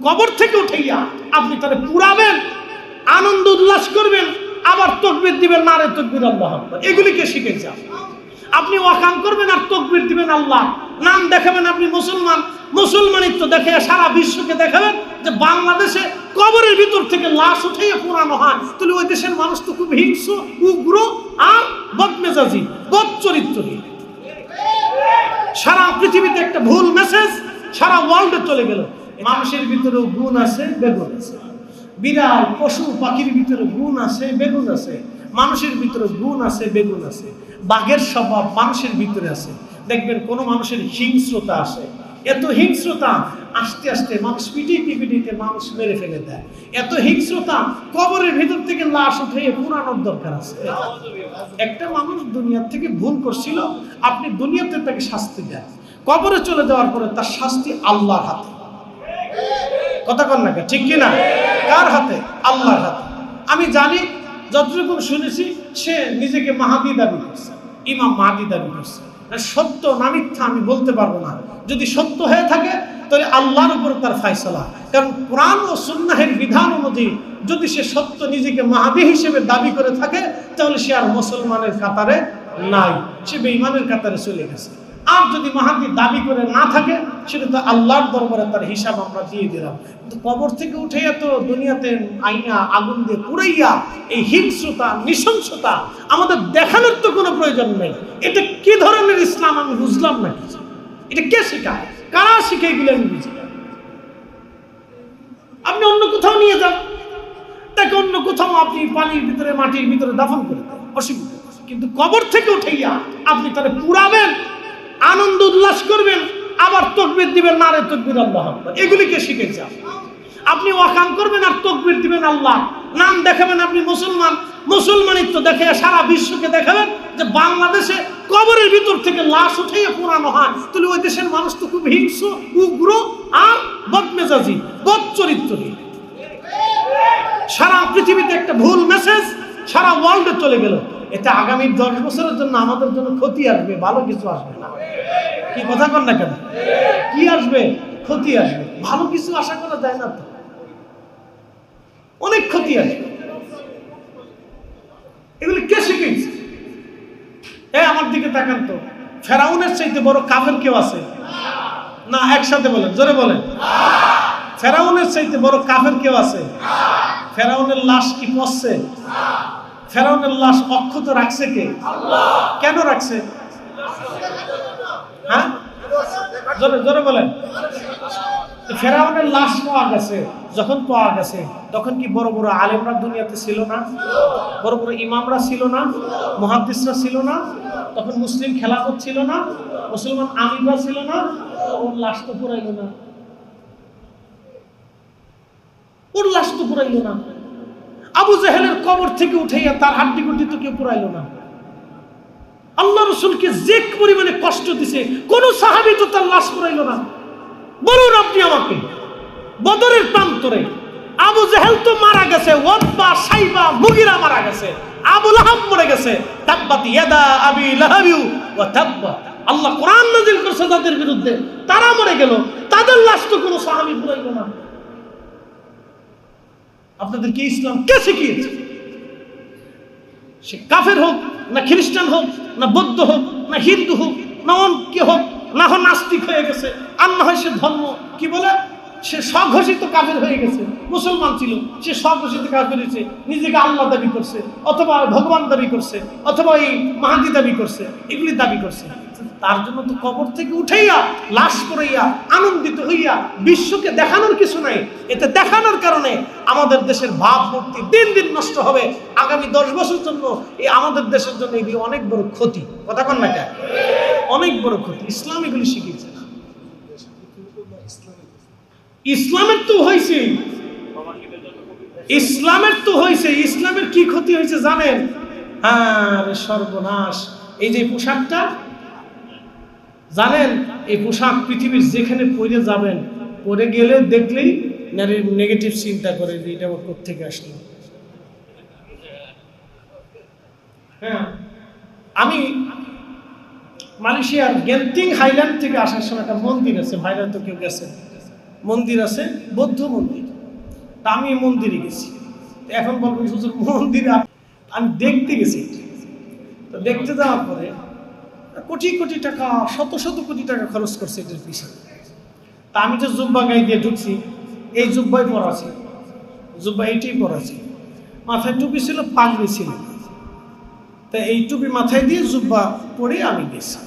কবর থেকে উঠাইয়া আপনি তাহলে পুরাবেন, আনন্দ উল্লাস করবেন, আবার তাকবীর দিবেন, নারে তাকবীর আল্লাহু আকবার। এগুলিকে শিখেছে আপনি ওয়াকাম করবেন আর তাকবীর দিবেন আল্লাহ, নাম দেখাবেন আপনি মুসলমান, মুসলমানিত্ব দেখে সারা বিশ্বকে দেখাবেন যে বাংলাদেশে কবরের ভিতর থেকে লাশ উঠাইয়া পুরানো হয়। তাহলে ওই দেশের মানুষ তো খুব হিংস্র, উগ্র আর বদমেজাজি, বদচরিত্রহী। সারা পৃথিবীতে একটা ভুল মেসেজ সারা ওয়ার্ল্ডে চলে গেল। মানুষের ভিতরেও গুণ আছে, বেগুন আছে। বিড়াল, পশু পাখির ভিতরে গুণ আছে, বেগুন আছে। মানুষের ভিতরে গুণ আছে, বেগুন আছে। বাঘের স্বভাব মানুষের ভিতরে আছে। দেখবেন কোন মানুষের হিংস্রতা আসে, এত হিংস্রতা আস্তে আস্তে মানুষ পিটিতে মানুষ মেরে ফেলে দেয়। এত হিংস্রতা কবরের ভিতর থেকে লাশ উঠে পুরানোর দরকার আছে। একটা মানুষ দুনিয়া থেকে ভুল করছিল, আপনি দুনিয়াতে তাকে শাস্তি দেন, কবরে চলে যাওয়ার পরে তার শাস্তি আল্লাহর হাতে। কথা কন না, ঠিক কিনা? কার হাতে? আল্লাহর হাতে। আমি জানি, যতটুকু শুনেছি, সে নিজেকে মাহাদি দাবি করছে, ইমাম মাহাদি দাবি করছে। সত্য না মিথ্যা আমি বলতে পারবো না। যদি সত্য হয়ে থাকে তাহলে আল্লাহর উপর তার ফায়সালা। কারণ কোরআন ও সুন্নাহের বিধান অনুযায়ী যদি সে সত্য নিজেকে মাহাদি হিসেবে দাবি করে থাকে, তাহলে সে আর মুসলমানের কাতারে নাই, সে বেঈমানের কাতারে চলে গেছে। আর যদি মাহাদি দাবি করে না থাকে, সেটা তো আল্লাহর দরবারে তার হিসাব আমরা দিয়ে দিলাম। কিন্তু কবর থেকে উঠাইয়া তো দুনিয়াতে আইনা আগুন দিয়ে পুড়াইয়া এই হিংস্রতা, নৃশংসতা আমাদের দেখানোর তো কোনো প্রয়োজন নেই। এটা কি ধরনের ইসলাম আমি বুঝলাম না। এটা কে শেখায়, কারা শিখে গেলে আমি বুঝি। আপনি অন্য কোথাও নিয়ে যান, তাকে অন্য কোথাও আপনি পানির ভিতরে, মাটির ভিতরে দাফন করে দেন, অসুবিধা। কিন্তু কবর থেকে উঠাইয়া আপনি তাহলে পুরাবেন, আনন্দ উল্লাস করবেন, আবার তাকবীর দিবেন, নারে তাকবীর আল্লাহু আকবার। এগুলিকে শিখেছে আপনি ওয়াকাম করবেন আর তাকবীর দিবেন আল্লাহ, নাম দেখাবেন আপনি মুসলমান, মুসলমানিত্ব দেখে সারা বিশ্বকে দেখাবেন যে বাংলাদেশে কবরের ভিতর থেকে লাশ উঠাইয়া পুরানো হয়। তাহলে ওই দেশের মানুষ তো খুব হিংস্র, উগ্র আর বদমেজাজি, বদচরিত্রহী। সারা পৃথিবীতে একটা ভুল মেসেজ সারা ওয়ার্ল্ডে চলে গেল। এটা আগামী 10 বছরের জন্য আমাদের জন্য ক্ষতি আসবে, ভালো কিছু আসবে না। কি কথা কন না কেন? কি আসবে? ক্ষতি আসবে, ভালো কিছু আশা করা যায় না তো, অনেক ক্ষতি আসবে। এগুলি কে শিখেছে? আমার দিকে তাকান তো, ফেরাউনের চাইতে বড় কাফের কেউ আছে না? একসাথে বলেন, জোরে বলেন। ফেরাউনের চাইতে বড় কাফের কেউ আছে? ফেরাউনের লাশ কি পচছে? ফেরাউনের লাশ অক্ষত রাখছে কে? কেন রাখছে? হ্যাঁ, জোরে জোরে বলেন। ফেরাউনের লাশ পাওয়া গেছে, যখন পাওয়া গেছে তখন কি বড় বড় আলেমরা দুনিয়াতে ছিল না? বড় বড় ইমামরা ছিল না? মুহাদ্দিসরা ছিল না? তখন মুসলিম খেলাফত ছিল না? মুসলমান আমিররা ছিল না? ওর লাশ তো পুরাইলো না, ওর লাশ তো পুরাইলো না। আবু জাহেলের কবর থেকে উঠাইয়া তার হাড্ডি গুড্ডি তো কেউ পুরাইলো না। আল্লাহ রাসূলকে যে পরিমাণে কষ্ট দিছে, কোন সাহাবী তো তার লাশ পুরাইলো না। বলুন আপনি আমাকে, বদরের প্রান্তরে আবু জাহেল তো মারা গেছে, ওতবা, সাইবা, মুগিরা মারা গেছে, আবু লাহাব মরে গেছে। তাব্বাত ইয়াদা আবি লাহাবি ওয়া তাব্বা। আল্লাহ কোরআন নাযিল করেছে তাদের বিরুদ্ধে, তারা মরে গেল, তাদের লাশ তো কোনো সাহাবী পুরাইলো না। আপনাদেরকে ইসলাম কে শিখিয়েছে? সে কাফের হোক না খ্রিস্টান হোক না বৌদ্ধ হোক না হিন্দু হোক না অন্য হোক, না হয় নাস্তিক হয়ে গেছে, আর না হয় সে ধর্ম কি বলে, সে স্বঘোষিত কাফের হয়ে গেছে। মুসলমান ছিল, সে স্বঘোষিত কাফের হয়েছে, নিজেকে আল্লাহ দাবি করছে, অথবা ভগবান দাবি করছে, অথবা এই মাহাদি দাবি করছে, এগুলি দাবি করছে। তার জন্য তো কবর থেকে উঠাইয়া লাশ করাইয়া আনন্দিত হইয়া বিশ্বকে দেখানোর কিছু নাই। এতে দেখানোর কারণে আমাদের দেশের ভাবমূর্তি দিন দিন নষ্ট হবে। আগামী 10 বছর জন্য এই আমাদের দেশের জন্য এগুলি অনেক বড় ক্ষতি। কথা কন না কেন? অনেক বড় ক্ষতি। ইসলাম এগুলি শিখিয়েছে না। ইসলামের তো হয়েছে, ইসলামের তো হয়েছে। ইসলামের কি ক্ষতি হয়েছে জানেন? হ্যাঁ, সর্বনাশ। এই যে পোশাকটা জানেন, এই পোশাক পৃথিবীর যেখানে পরে যাবেন, পরে গেলে দেখলেই নারীর নেগেটিভ চিন্তা করে যে এটা আমার কোত্থেকে আসলো। হ্যাঁ, আমি মালয়েশিয়ার গেন্তিং হাইল্যান্ড থেকে আসার সময় একটা মন্দির আছে, ভাইরা তো কেউ গেছে, মন্দির আছে, বৌদ্ধ মন্দির। তা আমি মন্দিরে গেছি। এখন বলবেন হুজুর মন্দিরে আমি দেখতে গেছি। তো দেখতে যাওয়ার পরে কোটি কোটি টাকা, শত শত কোটি টাকা খরচ করছে এটার পিছনে। তা আমি যে জুব্বা গায়ে দিয়ে ঢুকছি, এই জুব্বাই পরাছি, জুব্বা এইটাই পরাছি, মাথায় টুপি ছিল, পাগড়ি ছিল। তা এই টুপি মাথায় দিয়ে জুব্বা পরে আমি গেছি।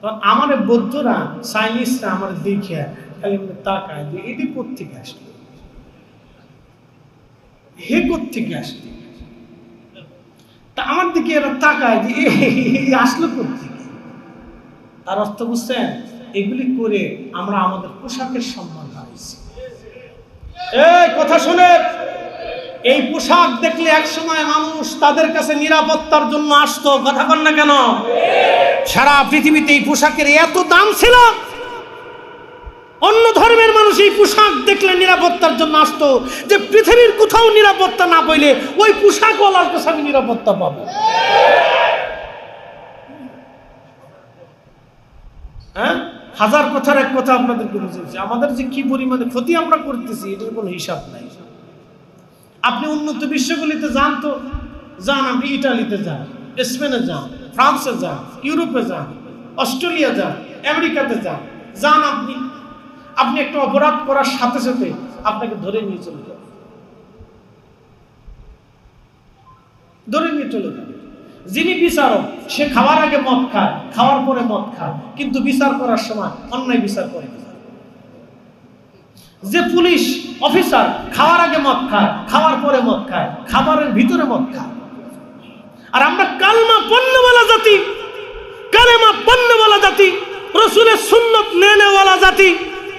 তখন আমার বৌদ্ধরা, চাইনিজরা আমার দেখে খালি তাকায় যে এটি কোত্থেকে আসলো, হে কোত্থেকে আসলো। তা আমার দিকে এরা তাকায় যে আসলো কোত্থেকে। তার অর্থ বুঝছেন? এগুলি করে আমরা আমাদের পোশাকের সম্মান হারাইছি। এই কথা শুনে, এই পোশাক দেখলে একসময় মানুষ তাদের কাছে নিরাপত্তার জন্য আসতো। কথা বল না কেন? সারা পৃথিবীতে এই পোশাকের এত দাম ছিল, অন্য ধর্মের মানুষ এই পোশাক দেখলে নিরাপত্তার জন্য আসতো, যে পৃথিবীর কোথাও নিরাপত্তা না পাইলে ওই পোশাকওয়ালার কাছে আমি নিরাপত্তা পাবো। হ্যাঁ, হাজার কথার এক কথা আপনাদেরকে বুঝেছি, আমাদের যে কি পরিমাণে ক্ষতি আমরা করতেছি এটার কোনো হিসাব নাই। আপনি উন্নত বিশ্বগুলিতে যান, তো যান, আপনি ইটালিতে যান, স্পেনে যান, ফ্রান্সে যান, ইউরোপে যান, অস্ট্রেলিয়া যান, আমেরিকাতে যান, যান, আপনি একটা অপরাধ করার সাথে সাথে আপনাকে ধরে নিয়ে চলে যাবে, ধরে নিয়ে চলে যাবে। যিনি বিচারক, সে খাওয়ার আগে মদ খায়, খাওয়ার পরে মদ খায়, কিন্তু বিচার করার সময় অন্যায় বিচার করে। যে পুলিশ অফিসার, খাওয়ার আগে মদ খায়, খাওয়ার পরে মদ খায়, খাবারের ভিতরে মদ খায়। আর আমরা কালমা পণ্যওয়ালা জাতি, কালেমা পণ্যওয়ালা জাতি, রসুলের সুন্নত মেনেওয়ালা জাতি,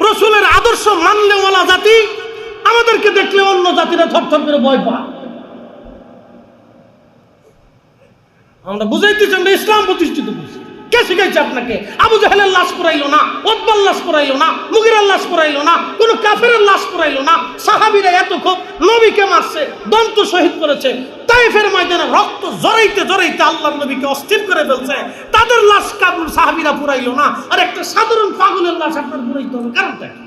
রসুলের আদর্শ মাননেওয়ালা জাতি। আমাদেরকে দেখলে অন্য জাতিরা থরথর করে ভয় পায়। আমরা বুঝাইতে চাই আমরা ইসলাম প্রতিষ্ঠিত করছি। কে শিখাইছে আপনাকে? আবু জাহেলের লাশ পোড়াইলো না, উতবার লাশ পোড়াইলো না, মুগিরের লাশ পোড়াইলো না, কোনো কাফেরের লাশ পোড়াইলো না। সাহাবীরা এত খুব নবীকে মারছে, দন্ত শহীদ করেছে, তায়েফের ময়দানে রক্ত জড়াইতে জড়াইতে আল্লাহর নবীকে অস্থির করে ফেলছে। তাদের লাশ কাবুল সাহাবীরা পোড়াইলো না, আর একটা সাধারণ পাগলের লাশ আপনার পোড়াইতে হবে, কারণটা কি?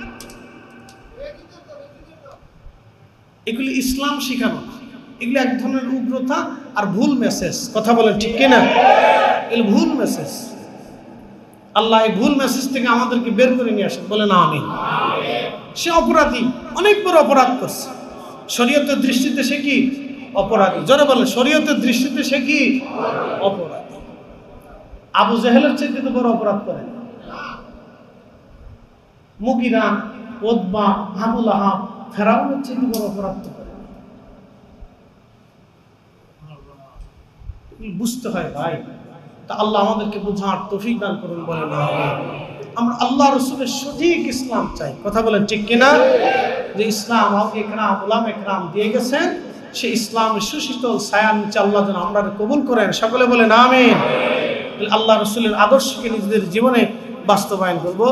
এগুলি ইসলাম শিখানো না, এগুলি এক ধরনের উগ্রতা আর ভুল মেসেজ। কথা বলেন ঠিক কিনা? এগুলো ভুল মেসেজ। আল্লাহ এই ভুল মেসেজ থেকে আমাদেরকে বের করে নিয়ে আসেন, বলে না আমিন। সে অপরাধী, অনেক বড় অপরাধ করছে। শরীয়তের দৃষ্টিতে সে কি? অপরাধী। জোরে বলে, শরীয়তের দৃষ্টিতে সে কি? অপরাধী। আবু জাহেলের চাইতে তো বড় অপরাধ করে মুগিরা, উতবা, আবু লাহাব, ফেরাউনের চাইতে বড় অপরাধ করে। বুঝতে হয় ভাই। তা আল্লাহ আমাদেরকে বুঝার তৌফিক দান করুন, বলেন আমিন। আমরা আল্লাহ রাসূলের সঠিক ইসলাম চাই। কথা বলেন ঠিক কিনা? যে ইসলাম আউলিয়া ইকরাম, উলামা ইকরাম দিয়ে গেছেন, সেই ইসলামের সুশীতল ছায়ার নিচে আল্লাহ যেন আমরা কবুল করেন। সকলে বলেন আমিন। আল্লাহ রাসূলের আদর্শকে নিজেদের জীবনে বাস্তবায়ন করব।